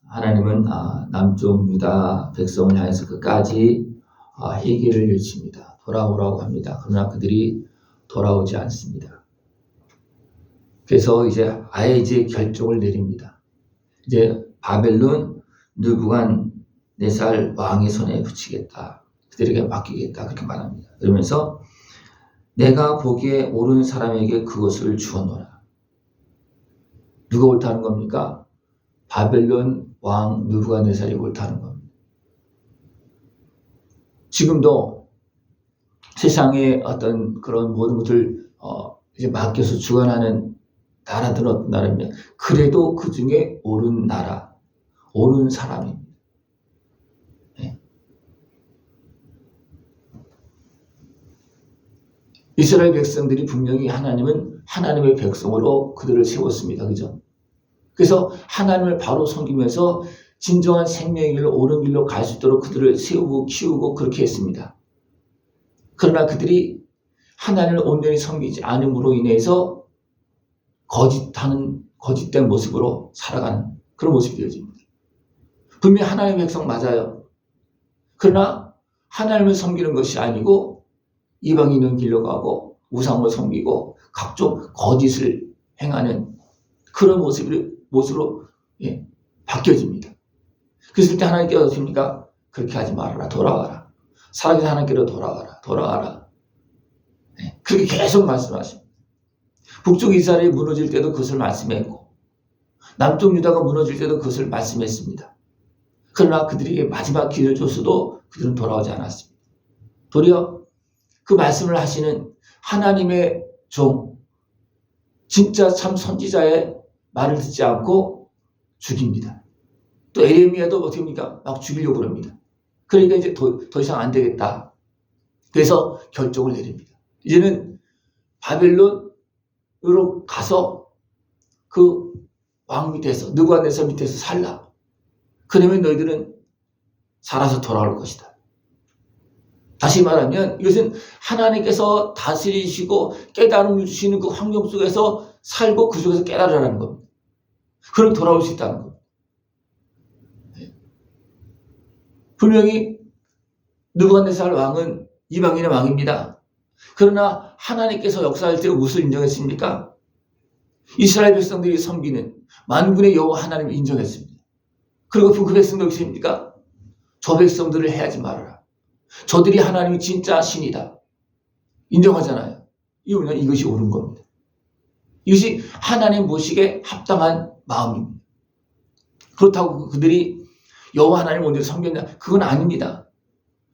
하나님은 남쪽 유다 백성을 향해서 끝까지 회개를 외칩니다. 돌아오라고 합니다. 그러나 그들이 돌아오지 않습니다. 그래서 이제 결정을 내립니다. 이제 바벨론 느부갓네살 왕의 손에 붙이겠다. 그들에게 맡기겠다. 그렇게 말합니다. 그러면서 내가 보기에 옳은 사람에게 그것을 주었노라. 누가 옳다는 겁니까? 바벨론 왕 느부갓네살이 옳다는 겁니다. 지금도 세상의 어떤 그런 모든 것을 이제 맡겨서 주관하는 나라들은 어떤 나라입니까? 그래도 그 중에 옳은 나라, 옳은 사람입니다. 네. 이스라엘 백성들이 분명히 하나님은 하나님의 백성으로 그들을 세웠습니다. 그죠? 그래서 하나님을 바로 섬기면서 진정한 생명의 길로 옳은 길로 갈 수 있도록 그들을 세우고 키우고 그렇게 했습니다. 그러나 그들이 하나님을 온전히 섬기지 않음으로 인해서 거짓된 모습으로 살아가는 그런 모습이 되어집니다. 분명히 하나님의 백성 맞아요. 그러나 하나님을 섬기는 것이 아니고 이방인의 길로 가고 우상을 섬기고 각종 거짓을 행하는 그런 모습으로 바뀌어집니다. 그랬을 때 하나님께서 어떻습니까? 그렇게 하지 말아라. 돌아와라. 살아계신 하나님께로 돌아와라. 그렇게 계속 말씀하십니다. 북쪽 이스라엘이 무너질 때도 그것을 말씀했고 남쪽 유다가 무너질 때도 그것을 말씀했습니다. 그러나 그들에게 마지막 기회를 줬어도 그들은 돌아오지 않았습니다. 도리어 그 말씀을 하시는 하나님의 종, 진짜 참 선지자의 말을 듣지 않고 죽입니다. 또 에레미야도 어떻게 합니까? 막 죽이려고 합니다. 그러니까 이제 더 이상 안 되겠다. 그래서 결정을 내립니다. 이제는 바벨론으로 가서 그 왕 밑에서 느부갓네살 밑에서 살라. 그러면 너희들은 살아서 돌아올 것이다. 다시 말하면 이것은 하나님께서 다스리시고 깨달음을 주시는 그 환경 속에서 살고 그 속에서 깨달으라는 겁니다. 그럼 돌아올 수 있다는 겁니다. 분명히 느부갓네살 왕은 이방인의 왕입니다. 그러나 하나님께서 역사할 때 무엇을 인정했습니까? 이스라엘 백성들이 섬기는 만군의 여호와 하나님을 인정했습니다. 그리고 그 백성들 있습니까? 저 백성들을 해하지 말아라. 저들이 하나님이 진짜 신이다. 인정하잖아요. 이것이 옳은 겁니다. 이것이 하나님 모시기에 합당한 마음입니다. 그렇다고 그들이 여호와 하나님을 온전히 섬겼냐? 그건 아닙니다.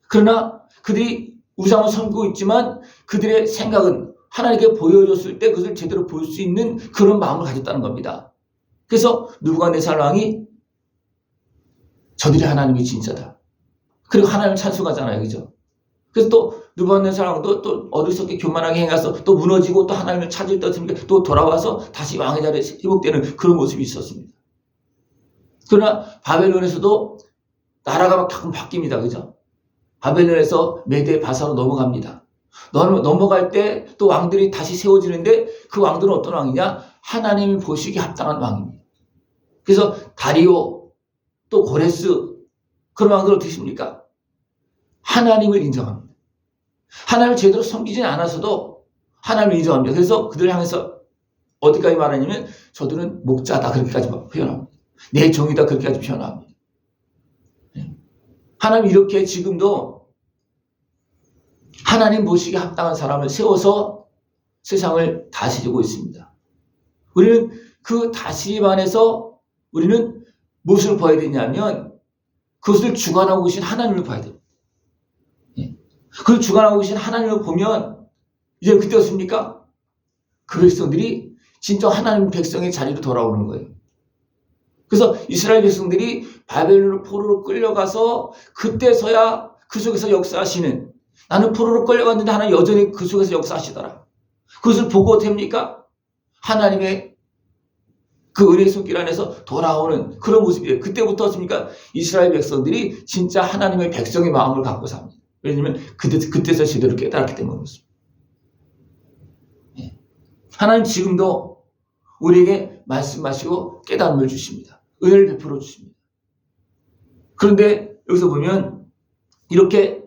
그러나 그들이 우상을 섬기고 있지만 그들의 생각은 하나님께 보여줬을 때 그것을 제대로 볼 수 있는 그런 마음을 가졌다는 겁니다. 그래서 느부갓네살 왕이 저들이 하나님이 진짜다. 그리고 하나님을 찬송하잖아요. 그죠? 그래서 또 느부갓네살 왕도 또 어리석게 교만하게 행해서 또 무너지고 또 하나님을 찾을 때 또 돌아와서 다시 왕의 자리에 회복되는 그런 모습이 있었습니다. 그러나 바벨론에서도 나라가 막 가끔 바뀝니다. 그죠? 바벨론에서 메대 바사로 넘어갑니다. 넘어갈 때 또 왕들이 다시 세워지는데 그 왕들은 어떤 왕이냐? 하나님이 보시기에 합당한 왕입니다. 그래서 다리오 또 고레스 그런 왕들은 어떻게 십니까? 하나님을 인정합니다. 하나님을 제대로 섬기지 않아서도 하나님을 인정합니다. 그래서 그들을 향해서 어디까지 말하냐면 저들은 목자다 그렇게까지 표현합니다. 내 종이다 그렇게까지 표현합니다. 하나님 이렇게 지금도 하나님 보시기에 합당한 사람을 세워서 세상을 다스리고 있습니다. 우리는 그 다스림 안에서 우리는 무엇을 봐야 되냐면 그것을 주관하고 계신 하나님을 봐야 됩니다. 그걸 주관하고 계신 하나님을 보면 이제 그때 어떻습니까? 그 백성들이 진짜 하나님 백성의 자리로 돌아오는 거예요. 그래서 이스라엘 백성들이 바벨론 포로로 끌려가서 그때서야 그 속에서 역사하시는 나는 포로로 끌려갔는데 하나님 여전히 그 속에서 역사하시더라. 그것을 보고 됩니까? 하나님의 그 은혜의 손길 안에서 돌아오는 그런 모습이에요. 그때부터 어떻습니까? 이스라엘 백성들이 진짜 하나님의 백성의 마음을 갖고 삽니다. 왜냐하면 그때서 제대로 깨달았기 때문에 그렇습니다. 하나님 지금도 우리에게 말씀하시고 깨달음을 주십니다. 은혜를 베풀어 주십니다. 그런데 여기서 보면 이렇게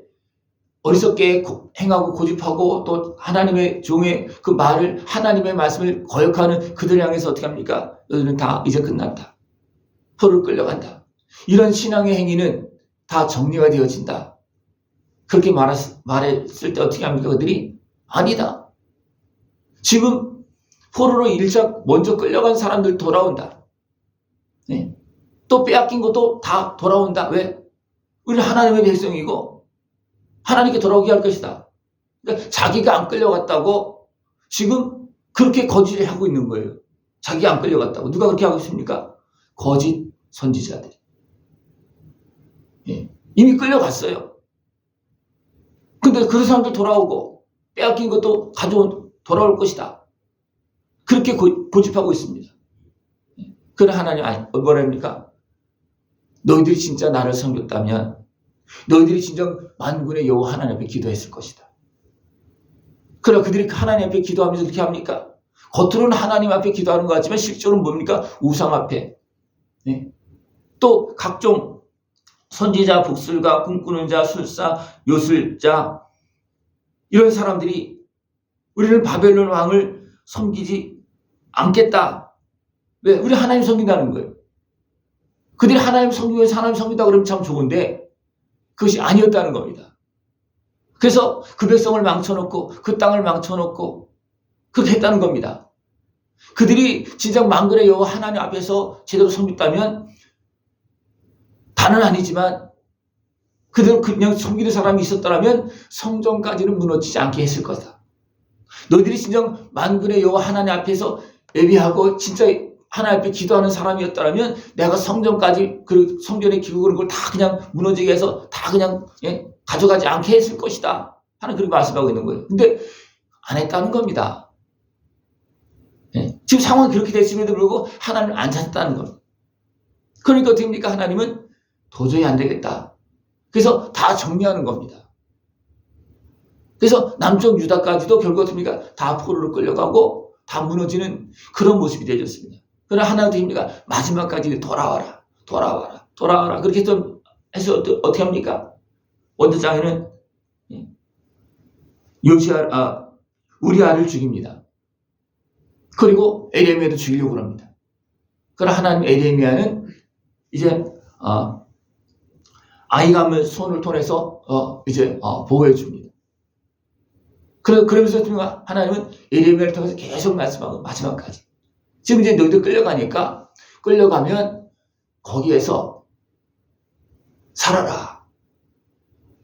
어리석게 행하고 고집하고 또 하나님의 종의 그 말을, 하나님의 말씀을 거역하는 그들을 향해서 어떻게 합니까? 너희는 다 이제 끝났다. 포로를 끌려간다. 이런 신앙의 행위는 다 정리가 되어진다. 그렇게 말했을 때 어떻게 합니까? 그들이 아니다. 지금 포로로 먼저 끌려간 사람들 돌아온다. 네. 또 빼앗긴 것도 다 돌아온다. 왜? 우리는 하나님의 백성이고 하나님께 돌아오게 할 것이다. 그러니까 자기가 안 끌려갔다고 지금 그렇게 거짓을 하고 있는 거예요. 자기가 안 끌려갔다고. 누가 그렇게 하고 있습니까? 거짓 선지자들이. 예. 이미 끌려갔어요. 근데 그 사람들 돌아오고 빼앗긴 것도 돌아올 것이다. 그렇게 고집하고 있습니다. 그러나 하나님 뭐라 합니까? 너희들이 진짜 나를 섬겼다면 너희들이 진정 만군의 여호와 하나님 앞에 기도했을 것이다. 그러나 그들이 하나님 앞에 기도하면서 그렇게 합니까? 겉으로는 하나님 앞에 기도하는 것 같지만 실제로는 뭡니까? 우상 앞에. 네. 또 각종 선지자, 복술가, 꿈꾸는 자, 술사, 요술자 이런 사람들이 우리는 바벨론 왕을 섬기지 않겠다. 왜? 우리 하나님 섬긴다는 거예요. 그들이 하나님 섬기면서 하나님 섬긴다 그러면 참 좋은데 그것이 아니었다는 겁니다. 그래서 그 백성을 망쳐놓고 그 땅을 망쳐놓고 그렇게 했다는 겁니다. 그들이 진정 만군의 여호와 하나님 앞에서 제대로 섬겼다면 다는 아니지만 그대로 그냥 섬기는 사람이 있었더라면 성전까지는 무너지지 않게 했을 거다. 너희들이 진정 만군의 여호와 하나님 앞에서 예배하고 진짜 하나님 앞에 기도하는 사람이었더라면 내가 성전까지 그 성전의 기구 그런 걸 다 그냥 무너지게 해서 다 그냥 가져가지 않게 했을 것이다 하는 그렇게 말씀하고 있는 거예요. 근데 안 했다는 겁니다. 지금 상황이 그렇게 됐음에도 불구하고 하나님을 안 찾았다는 겁니다. 그러니까 어떻게 됩니까? 하나님은 도저히 안 되겠다. 그래서 다 정리하는 겁니다. 그래서 남쪽 유다까지도 결국 어떻게 됩니까? 다 포로로 끌려가고 다 무너지는 그런 모습이 되어졌습니다. 그러나 하나님 어떻게 합니까? 마지막까지 돌아와라. 돌아와라. 돌아와라. 그렇게 좀 해서 어떻게 합니까? 원대장에는 우리아를 죽입니다. 그리고 에레미야도 죽이려고 합니다. 그러나 하나님 에레미야는 이제 아히감의 손을 통해서 보호해 줍니다. 그러면서 하나님은 에레미야를 통해서 계속 말씀하고 마지막까지. 지금 이제 너희들 끌려가면 거기에서 살아라.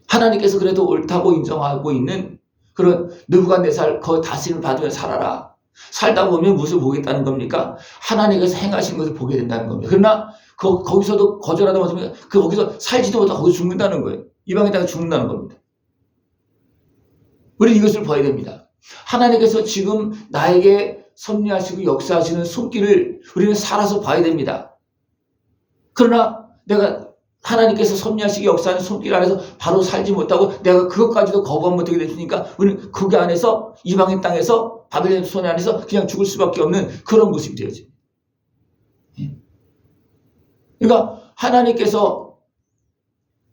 하나님께서 그래도 옳다고 인정하고 있는 그런 느부갓네살 그 다스림을 받으며 살아라. 살다 보면 무엇을 보겠다는 겁니까? 하나님께서 행하신 것을 보게 된다는 겁니다. 그러나 거기서도 거절하다 보면 거기서 살지도 못하고 거기서 죽는다는 거예요. 이방에 다가 죽는다는 겁니다. 우리는 이것을 봐야 됩니다. 하나님께서 지금 나에게 섭리하시고 역사하시는 손길을 우리는 살아서 봐야 됩니다. 그러나 내가 하나님께서 섭리하시고 역사하는 손길 안에서 바로 살지 못하고 내가 그것까지도 거부하면 어떻게 됐으니까 우리는 그게 안에서 이방의 땅에서 바벨론 손 안에서 그냥 죽을 수밖에 없는 그런 모습이 되어져요. 그러니까 하나님께서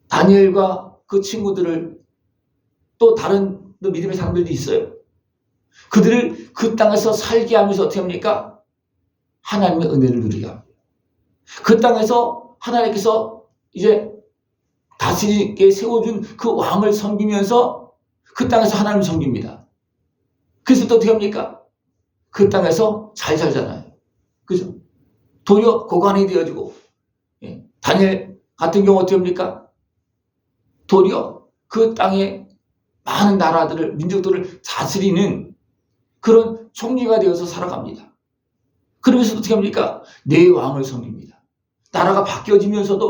다니엘과 그 친구들을 또 다른 믿음의 사람들도 있어요. 그들을 그 땅에서 살게 하면서 어떻게 합니까? 하나님의 은혜를 누리게 합니다. 그 땅에서 하나님께서 이제 다스리게 세워준 그 왕을 섬기면서 그 땅에서 하나님을 섬깁니다. 그래서 또 어떻게 합니까? 그 땅에서 잘 살잖아요. 그죠? 도리어 고관이 되어지고, 다니엘 같은 경우 어떻게 합니까? 도리어 그 땅에 많은 나라들을, 민족들을 다스리는 그런 총리가 되어서 살아갑니다. 그러면서 어떻게 합니까? 내 왕을 섬깁니다. 나라가 바뀌어지면서도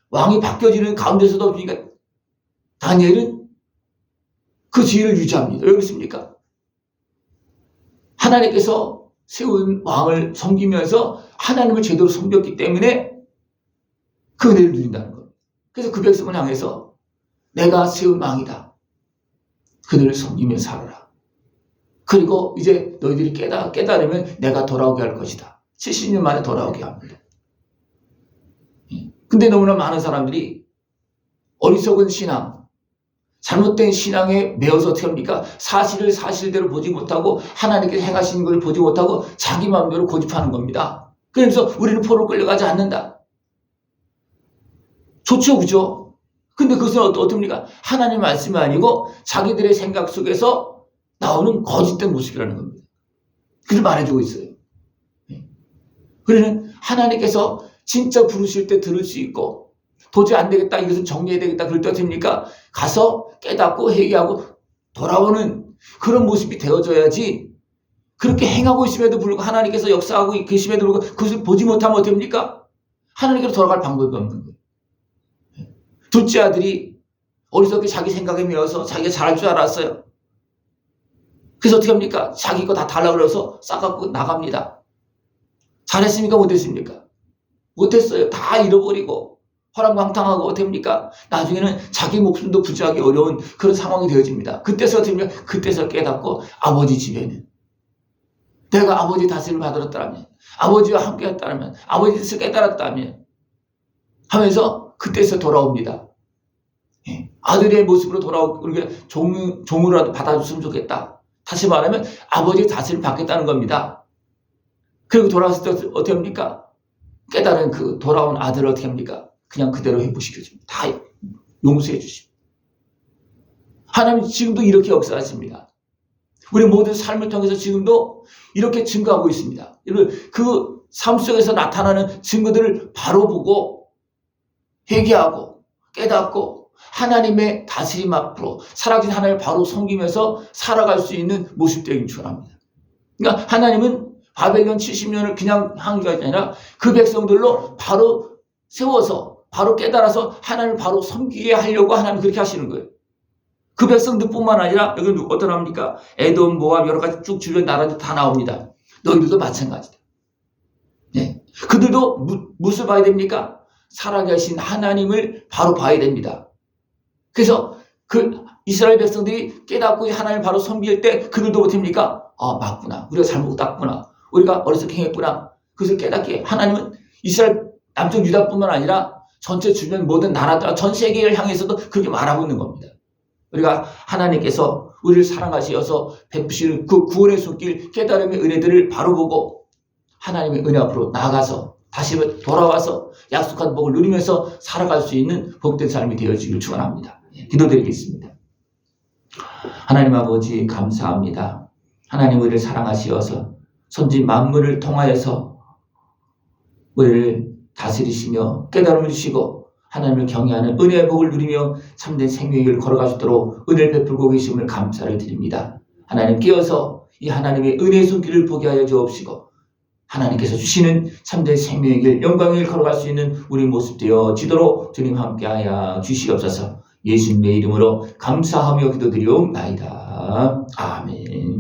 왕이 바뀌어지는 가운데서도 그러니까 다니엘은 그 지위를 유지합니다. 왜 그렇습니까? 하나님께서 세운 왕을 섬기면서 하나님을 제대로 섬겼기 때문에 그 은혜를 누린다는 겁니다. 그래서 그 백성을 향해서 내가 세운 왕이다. 그들을 섬기며 살아라. 그리고 이제 너희들이 깨달으면 내가 돌아오게 할 것이다. 70년 만에 돌아오게 합니다. 근데 너무나 많은 사람들이 어리석은 신앙, 잘못된 신앙에 매여서 어떻게 합니까? 사실을 사실대로 보지 못하고 하나님께서 행하시는 걸 보지 못하고 자기 마음대로 고집하는 겁니다. 그래서 우리는 포로 끌려가지 않는다. 좋죠, 그죠? 근데 그것은 어떻습니까? 하나님 말씀이 아니고 자기들의 생각 속에서 나오는 거짓된 모습이라는 겁니다. 그걸 말해주고 있어요. 그러는 하나님께서 진짜 부르실 때 들을 수 있고 도저히 안 되겠다, 이것은 정리해야 되겠다, 그럴 때 어떻습니까? 가서 깨닫고 회개하고 돌아오는 그런 모습이 되어져야지, 그렇게 행하고 있음에도 불구하고 하나님께서 역사하고 계심에도 불구하고 그것을 보지 못하면 어떻습니까? 하나님께로 돌아갈 방법이 없는 거예요. 둘째 아들이 어리석게 자기 생각에 매여서 자기가 잘할 줄 알았어요. 그래서 어떻게 합니까? 자기 거 다 달라고 그래서 싸갖고 나갑니다. 잘했습니까? 못했습니까? 못했어요. 다 잃어버리고 허랑방탕하고 어떻게 합니까? 나중에는 자기 목숨도 부지하기 어려운 그런 상황이 되어집니다. 그때서 어떻게 합니까? 그때서 깨닫고 아버지 집에는 내가 아버지 다스림을 받았다면, 아버지와 함께 했다면, 아버지 뜻을 깨달았다면 하면서 그때서 돌아옵니다. 아들의 모습으로 돌아오고 그렇게 종으로라도 받아줬으면 좋겠다. 다시 말하면 아버지의 다스림을 받겠다는 겁니다. 그리고 돌아왔을 때 어떻게 합니까? 깨달은 그 돌아온 아들을 어떻게 합니까? 그냥 그대로 회복시켜줍니다. 다 용서해 주십니다. 하나님 지금도 이렇게 역사하십니다. 우리 모든 삶을 통해서 지금도 이렇게 증거하고 있습니다. 여러분, 그 삶 속에서 나타나는 증거들을 바로 보고 회개하고 깨닫고 하나님의 다스림 앞으로 살아계신 하나님을 바로 섬기면서 살아갈 수 있는 모습 되길 축원합니다. 그러니까 하나님은 바벨론 70년을 그냥 한 게 아니라 그 백성들로 바로 세워서 바로 깨달아서 하나님을 바로 섬기게 하려고 하나님 그렇게 하시는 거예요. 그 백성들뿐만 아니라 여기 어떤 합니까? 에돔, 모압 여러 가지 쭉 주변 나라들 다 나옵니다. 너희들도 마찬가지다. 네. 그들도 무엇을 봐야 됩니까? 살아계신 하나님을 바로 봐야 됩니다. 그래서 그 이스라엘 백성들이 깨닫고 하나님을 바로 섬길 때 그들도 어떻습니까? 아, 맞구나. 우리가 잘못했구나. 우리가 어리석게 행했구나. 그것을 깨닫게 하나님은 이스라엘 남쪽 유다뿐만 아니라 전체 주변 모든 나라들, 전 세계를 향해서도 그렇게 말하고 있는 겁니다. 우리가 하나님께서 우리를 사랑하시어서 베푸시는 그 구원의 손길, 깨달음의 은혜들을 바로 보고 하나님의 은혜 앞으로 나아가서 다시 돌아와서 약속한 복을 누리면서 살아갈 수 있는 복된 삶이 되어지길 축원합니다. 기도드리겠습니다. 하나님 아버지 감사합니다. 하나님 우리를 사랑하시어서 선진 만물을 통하여서 우리를 다스리시며 깨달음을 주시고 하나님을 경외하는 은혜의 복을 누리며 참된 생명의 길을 걸어갈 수 있도록 은혜를 베풀고 계심을 감사를 드립니다. 하나님 깨어서 이 하나님의 은혜의 손길을 보게 하여 주옵시고 하나님께서 주시는 참된 생명의 길, 영광의 길 걸어갈 수 있는 우리 모습 되어지도록 주님 함께하여 주시옵소서. 예수님의 이름으로 감사하며 기도드리옵나이다. 아멘.